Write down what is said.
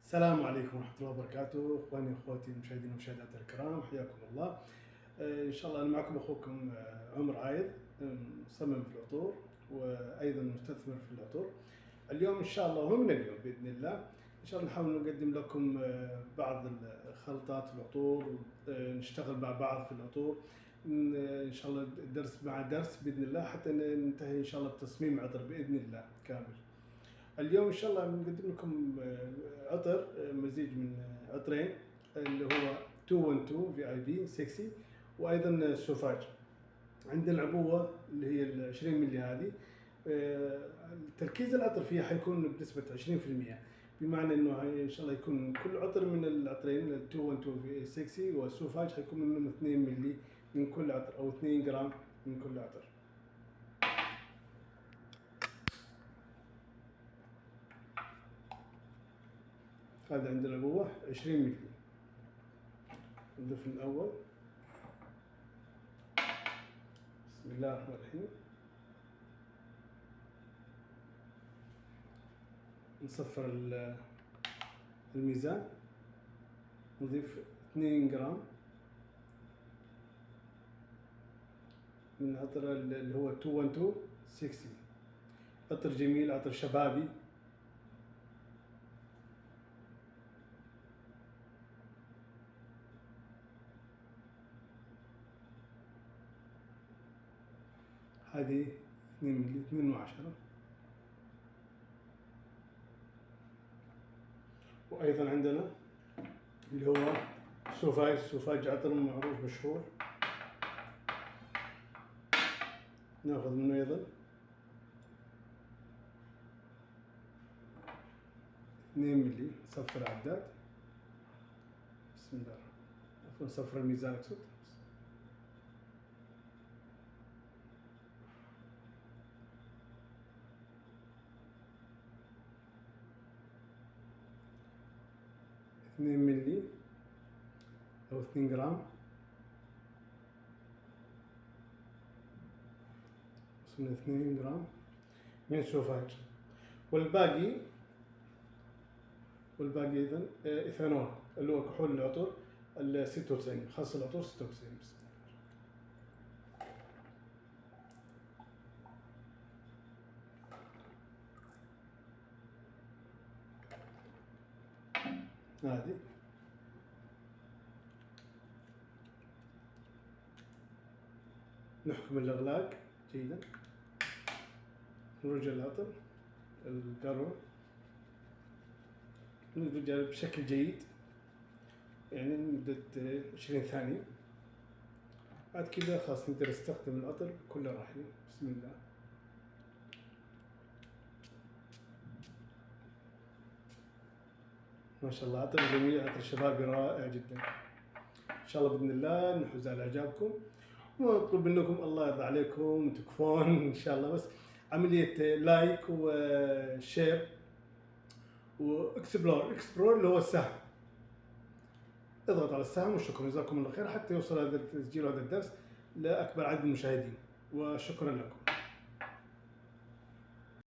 السلام عليكم ورحمة الله وبركاته، اخواني واخواتي المشاهدين والمشاهدات الكرام، حياكم الله. ان شاء الله انا معكم اخوكم عمر عايض، مصمم في العطور وايضا مستثمر في العطور. اليوم ان شاء الله ومن اليوم باذن الله ان شاء الله نحاول نقدم لكم بعض الخلطات في العطور، نشتغل مع بعض في العطور ان شاء الله درس مع درس باذن الله حتى ننتهي ان شاء الله بتصميم عطر باذن الله كامل. اليوم ان شاء الله بنقدم لكم عطر مزيج من عطرين اللي هو 212 في اي بي سكسي، وايضا سوفاج. عندنا العبوه اللي هي ال 20 ملي هذه، تركيز العطر فيها حيكون بنسبه 20%، بمعنى انه ان شاء الله يكون كل عطر من العطرين ال 212 في سكسي والسوفاج حيكون منهم 2 ملي من كل عطر او 2 جرام من كل عطر. هذا عندنا العبوة 20 ملي. نضيف الأول بسم الله الرحمن الرحيم، نصفر الميزان، نضيف 2 جرام من عطر اللي هو 212 60. عطر جميل، عطر شبابي. هذه 2 ملي، 2 و10. وأيضا عندنا اللي هو سوفاج. سوفاج عطر معروف مشهور، ناخذ منه أيضا 2 ملي. نصفر العداد بسم الله، عفوا نصفر الميزان أقصد. 2 ملي أو 2 جرام، وصلنا 2 جرام من سوفاج. والباقي أيضا إيثانول اللي هو كحول العطر ال 96، خاص العطور 96. بسم الله. هذه نحكم الإغلاق جيدا، نرجع العطر القارورة، نرجع بشكل جيد يعني لمدة 20 ثانية. بعد كذا خلاص نقدر نستخدم العطر بكل راحة. بسم الله. ما شاء الله عطر جميل، عطر شبابي رائع جدا. ان شاء الله باذن الله نحوز على اعجابكم، ونطلب منكم الله يرضى عليكم تكفون ان شاء الله بس عمليه لايك وشير واكسبلور اللي هو السهم. اضغط على السهم وشكرا، جزاكم الله خير حتى يوصل هذا التسجيل وهذا الدرس لاكبر عدد من المشاهدين، وشكرا لكم.